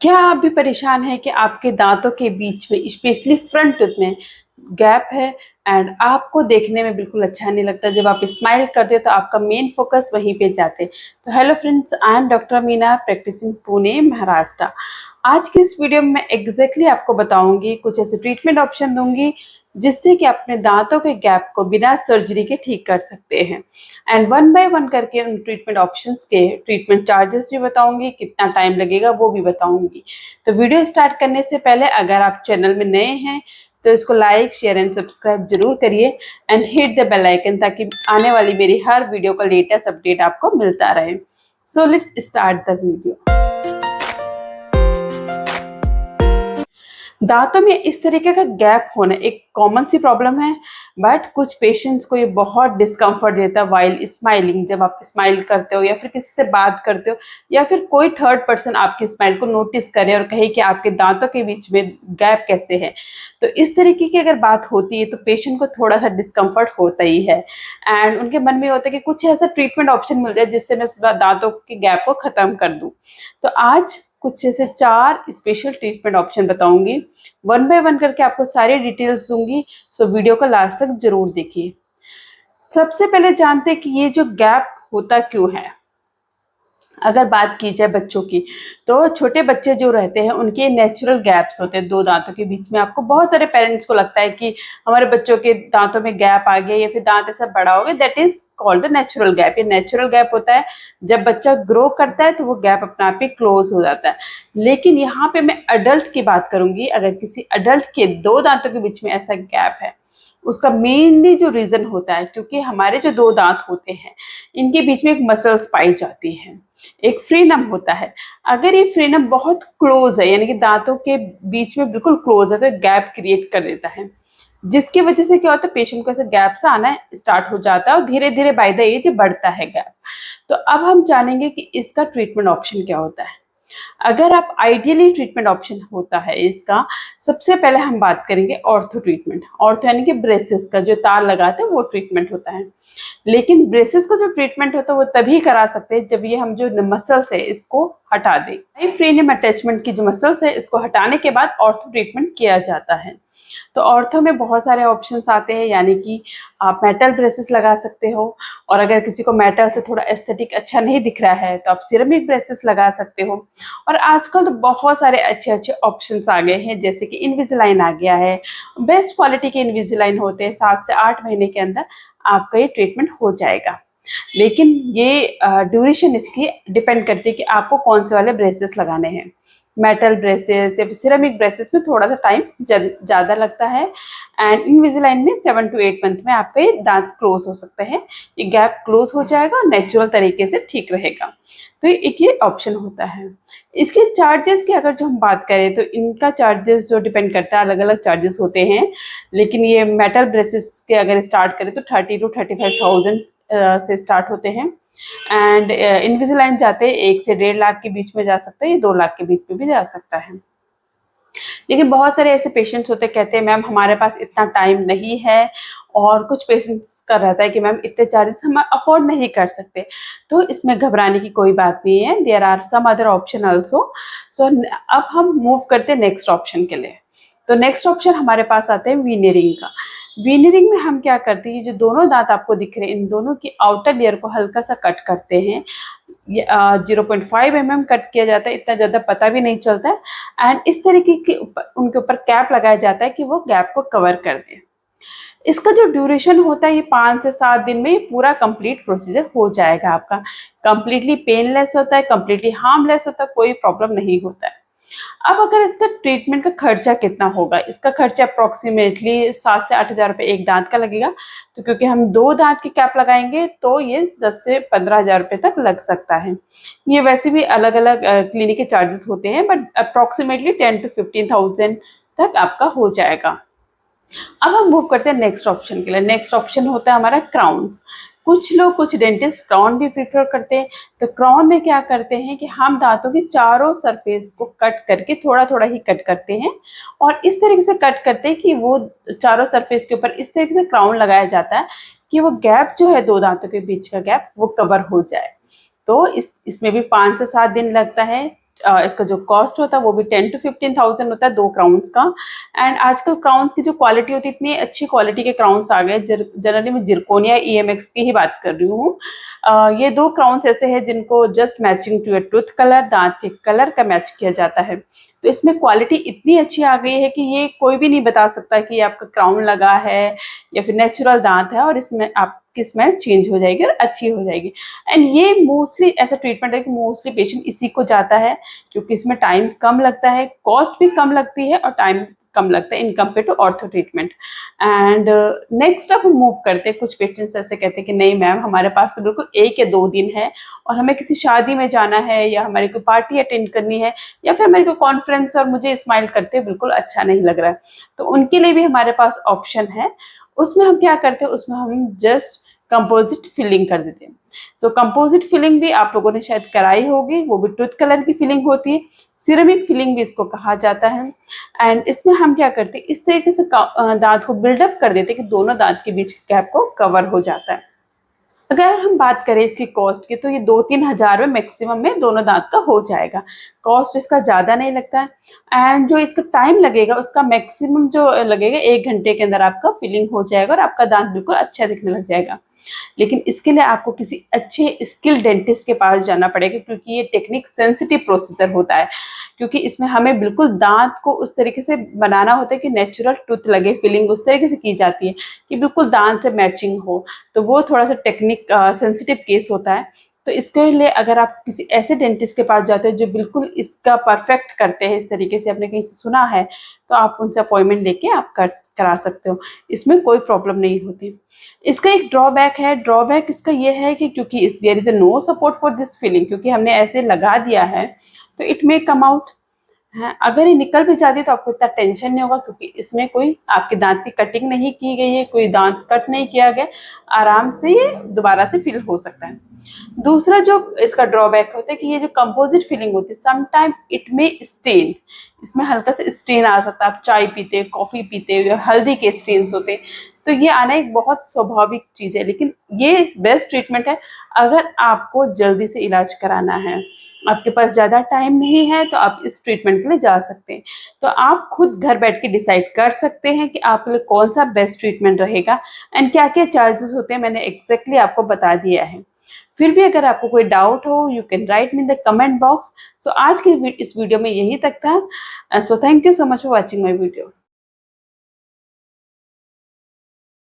क्या आप भी परेशान हैं कि आपके दांतों के बीच में स्पेशली फ्रंट टूथ में गैप है एंड आपको देखने में बिल्कुल अच्छा नहीं लगता। जब आप स्माइल करते हो तो आपका मेन फोकस वहीं पे जाते। तो hello friends, I am doctor Meena, practicing Pune Maharashtra. आज की इस वीडियो में मैं एग्जैक्टली आपको बताऊंगी, कुछ ऐसे ट्रीटमेंट ऑप्शन दूंगी जिससे कि अपने दांतों के गैप को बिना सर्जरी के ठीक कर सकते हैं। एंड वन बाय वन करके उन ट्रीटमेंट ऑप्शंस के ट्रीटमेंट चार्जेस भी बताऊंगी, कितना टाइम लगेगा वो भी बताऊंगी। तो वीडियो स्टार्ट करने से पहले अगर आप चैनल में नए हैं तो इसको लाइक शेयर एंड सब्सक्राइब जरूर करिए and hit the bell icon ताकि आने वाली मेरी हर वीडियो का लेटेस्ट अपडेट आपको मिलता रहे। So let's start the video. दांतों में इस तरीके का गैप होना एक कॉमन सी प्रॉब्लम है, बट कुछ पेशेंट्स को ये बहुत डिस्कम्फर्ट देता है वाइल स्माइलिंग। जब आप स्माइल करते हो या फिर किसी से बात करते हो या फिर कोई थर्ड पर्सन आपकी स्माइल को नोटिस करे और कहे कि आपके दांतों के बीच में गैप कैसे है, तो इस तरीके की अगर बात होती है तो पेशेंट को थोड़ा सा डिस्कम्फर्ट होता ही है। एंड उनके मन में होता है कि कुछ ऐसा ट्रीटमेंट ऑप्शन मिल जाए जिससे मैं दांतों के गैप को खत्म कर दूं। तो आज कुछ ऐसे 4 स्पेशल ट्रीटमेंट ऑप्शन बताऊंगी, वन बाय वन करके आपको सारी डिटेल्स दूंगी। सो वीडियो को लास्ट तक जरूर देखिए। सबसे पहले जानते हैं कि ये जो गैप होता क्यों है। अगर बात की जाए बच्चों की, तो छोटे बच्चे जो रहते हैं उनके नेचुरल गैप्स होते हैं दो दांतों के बीच में। आपको बहुत सारे पेरेंट्स को लगता है कि हमारे बच्चों के दांतों में गैप आ गया या फिर दांत ऐसा बड़ा हो गया, that is called the natural gap. ये नेचुरल गैप होता है, जब बच्चा ग्रो करता है तो वो गैप अपने आप ही क्लोज हो जाता है। लेकिन यहाँ पे मैं अडल्ट की बात करूंगी। अगर किसी अडल्ट के दो दांतों के बीच में ऐसा गैप है, उसका मेनली जो रीजन होता है, क्योंकि हमारे जो दो दांत होते हैं इनके बीच में एक मसल्स पाई जाती है, एक फ्रीनम होता है। अगर ये फ्रीनम बहुत क्लोज है, यानी कि दांतों के बीच में बिल्कुल क्लोज है, तो गैप क्रिएट कर देता है, जिसकी वजह से क्या होता है, पेशेंट को ऐसे गैप सा आना स्टार्ट हो जाता है और धीरे धीरे बाय द एज बढ़ता है गैप। तो अब हम जानेंगे कि इसका ट्रीटमेंट ऑप्शन क्या होता है। अगर आप आइडियली ट्रीटमेंट ऑप्शन होता है इसका, सबसे पहले हम बात करेंगे ऑर्थो ट्रीटमेंट। ऑर्थो यानी कि ब्रेसेस का जो तार लगाते हैं वो ट्रीटमेंट होता है। लेकिन ब्रेसेस का जो ट्रीटमेंट होता है वो तभी करा सकते हैं जब ये हम जो मसल्स है इसको हटा दें। फ्रीनम अटैचमेंट की जो मसल्स है इसको हटाने के बाद ऑर्थो ट्रीटमेंट किया जाता है। तो ऑर्थो में बहुत सारे ऑप्शंस आते हैं, यानी कि आप मेटल ब्रेसेस लगा सकते हो, और अगर किसी को मेटल से थोड़ा एस्थेटिक अच्छा नहीं दिख रहा है तो आप सिरेमिक ब्रेसेस लगा सकते हो। और आजकल तो बहुत सारे अच्छे अच्छे ऑप्शंस आ गए हैं, जैसे कि इनविजिलाइन आ गया है। बेस्ट क्वालिटी के इनविजिलाइन होते हैं, 7 से 8 महीने के अंदर आपका ये ट्रीटमेंट हो जाएगा। लेकिन ये ड्यूरेशन इसकी डिपेंड करती है कि आपको कौन से वाले ब्रेसेस लगाने हैं। मेटल ब्रेसेस या फिर सिरेमिक ब्रेसेस में थोड़ा सा टाइम ज़्यादा लगता है, एंड इनविजिलाइन में 7 to 8 मंथ में आपका ये दांत क्लोज हो सकते हैं, ये गैप क्लोज हो जाएगा और नेचुरल तरीके से ठीक रहेगा। तो एक ये ऑप्शन होता है। इसके चार्जेस की अगर जो हम बात करें तो इनका चार्जेस जो डिपेंड करता है, अलग अलग चार्जेस होते हैं। लेकिन ये मेटल ब्रेसेस के अगर स्टार्ट करें तो 30 to 35,000 से स्टार्ट होते हैं। एंड इनविजिलाइन जाते हैं 1 से 1.5 लाख के बीच में जा सकता है, ये 2 लाख के बीच में भी जा सकता है। लेकिन बहुत सारे ऐसे पेशेंट्स होते हैं, कहते हैं मैम हमारे पास इतना टाइम नहीं है, और कुछ पेशेंट्स का रहता है कि मैम इतने चार्जेस हम अफोर्ड नहीं कर सकते। तो इसमें घबराने की कोई बात नहीं है, there are some other option also. So अब हम मूव करते हैं नेक्स्ट ऑप्शन के लिए। तो नेक्स्ट ऑप्शन हमारे पास आते हैं वीनियरिंग का। वीनियरिंग में हम क्या करते हैं, जो दोनों दांत आपको दिख रहे हैं इन दोनों की आउटर लेयर को हल्का सा कट करते हैं। 0.5 mm कट किया जाता है, इतना ज़्यादा पता भी नहीं चलता है। एंड इस तरीके के उनके ऊपर कैप लगाया जाता है कि वो गैप को कवर कर दे। इसका जो ड्यूरेशन होता है ये 5 से 7 दिन में ये पूरा कंप्लीट प्रोसीजर हो जाएगा आपका। कंप्लीटली पेनलेस होता है, कंप्लीटली हार्मलेस होता है, कोई प्रॉब्लम नहीं होता है। अब अगर इसका ट्रीटमेंट का खर्चा कितना होगा, इसका खर्चा अप्रोक्सीमेटली 7 से 8 हज़ार रुपये एक दांत का लगेगा। तो क्योंकि हम 2 दांत की कैप लगाएंगे तो ये 10 से 15 हज़ार रुपये तक लग सकता है। ये वैसे भी अलग अलग क्लिनिक के चार्जेस होते हैं, बट अप्रोक्सीमेटली 10 to 15,000 तक आपका हो जाएगा। अब हम मूव करते हैं नेक्स्ट ऑप्शन के लिए। नेक्स्ट ऑप्शन होता है हमारा क्राउन्स। कुछ डेंटिस्ट क्राउन भी प्रीफर करते हैं। तो क्राउन में क्या करते हैं कि हम दांतों की चारों सरफेस को कट करके थोड़ा थोड़ा ही कट करते हैं, और इस तरीके से कट करते हैं कि वो चारों सरफेस के ऊपर इस तरीके से क्राउन लगाया जाता है कि वो गैप जो है दो दांतों के बीच का गैप वो कवर हो जाए। तो इसमें भी 5 से 7 दिन लगता है। इसका जो कॉस्ट होता है वो भी 10 to 15,000 होता है 2 क्राउन्स का। एंड आजकल क्राउन्स की जो क्वालिटी होती है, इतनी अच्छी क्वालिटी के क्राउन्स आ गए। जनरली मैं जिरकोनिया EMX की ही बात कर रही हूँ। ये 2 क्राउन्स ऐसे हैं जिनको just matching to your tooth colour, दांत के कलर का मैच किया जाता है। तो इसमें क्वालिटी इतनी अच्छी आ गई है कि ये कोई भी नहीं बता सकता कि आपका क्राउन लगा है या फिर नेचुरल दांत है, और इसमें आपकी स्मेल चेंज हो जाएगी और अच्छी हो जाएगी। एंड ये मोस्टली ऐसा ट्रीटमेंट है कि मोस्टली पेशेंट इसी को जाता है, क्योंकि इसमें टाइम कम लगता है, कॉस्ट भी कम लगती है और टाइम कम लगता है in compare to ortho treatment. And next अब हम मूव करते हैं। कुछ पेशेंट्स ऐसे कहते हैं कि नहीं मैम, हमारे पास तो बिल्कुल 1 या 2 दिन है और हमें किसी शादी में जाना है या हमारी कोई पार्टी अटेंड करनी है या फिर हमारी कोई कॉन्फ्रेंस, और मुझे स्माइल करते बिल्कुल अच्छा नहीं लग रहा है। तो उनके लिए भी हमारे पास ऑप्शन है। उसमें हम क्या करते हैं, उसमें हम जस्ट कंपोजिट फिलिंग कर देते हैं। तो कंपोजिट फिलिंग भी आप लोगों ने शायद कराई होगी, वो भी टूथ कलर की फिलिंग होती है, सिरेमिक फिलिंग भी इसको कहा जाता है। एंड इसमें हम क्या करते हैं, इस तरीके से दांत को बिल्डअप कर देते हैं कि दोनों दांत के बीच गैप को कवर हो जाता है। अगर हम बात करें इसकी कॉस्ट की, तो ये 2-3 हज़ार में मैक्सिमम में दोनों दांत का हो जाएगा। कॉस्ट इसका ज़्यादा नहीं लगता है। एंड जो इसका टाइम लगेगा, उसका मैक्सिमम जो लगेगा 1 घंटे के अंदर आपका फिलिंग हो जाएगा और आपका दांत बिल्कुल अच्छा दिखने लग जाएगा। लेकिन इसके लिए आपको किसी अच्छे स्किल डेंटिस्ट के पास जाना पड़ेगा, क्योंकि ये टेक्निक सेंसिटिव प्रोसीजर होता है। क्योंकि इसमें हमें बिल्कुल दांत को उस तरीके से बनाना होता है कि नेचुरल टूथ लगे, फिलिंग उस तरीके से की जाती है कि बिल्कुल दांत से मैचिंग हो। तो वो थोड़ा सा टेक्निक सेंसिटिव केस होता है। तो इसके लिए अगर आप किसी ऐसे डेंटिस्ट के पास जाते हो जो बिल्कुल इसका परफेक्ट करते हैं, इस तरीके से आपने कहीं से सुना है, तो आप उनसे अपॉइंटमेंट लेके आप करा सकते हो। इसमें कोई प्रॉब्लम नहीं होती। इसका एक ड्रॉबैक है। ड्रॉबैक इसका ये है कि क्योंकि there is a no support for this filling, क्योंकि हमने ऐसे लगा दिया है तो इट मे कम आउट है। अगर ये निकल भी जाती है तो आपको इतना टेंशन नहीं होगा, क्योंकि इसमें कोई आपके दांत की कटिंग नहीं की गई है, कोई दांत कट नहीं किया गया, आराम से ये दोबारा से फिल हो सकता है। दूसरा जो इसका ड्रॉबैक होता है कि ये जो कंपोजिट फिलिंग होती है, समटाइम इट में स्टेन, इसमें हल्का सा स्टेन आ सकता है। आप चाय पीते, कॉफी पीते या हल्दी के स्टेन्स होते, तो ये आना एक बहुत स्वाभाविक चीज है। लेकिन ये बेस्ट ट्रीटमेंट है अगर आपको जल्दी से इलाज कराना है, आपके पास ज़्यादा टाइम नहीं है, तो आप इस ट्रीटमेंट के लिए जा सकते हैं। तो आप खुद घर बैठ के डिसाइड कर सकते हैं कि आपके लिए कौन सा बेस्ट ट्रीटमेंट रहेगा एंड क्या क्या चार्जेस होते हैं, मैंने एग्जैक्टली आपको बता दिया है। फिर भी अगर आपको कोई डाउट हो, you can write me in the comment box. So आज की इस वीडियो में यही तक था। So thank you so much for watching my video.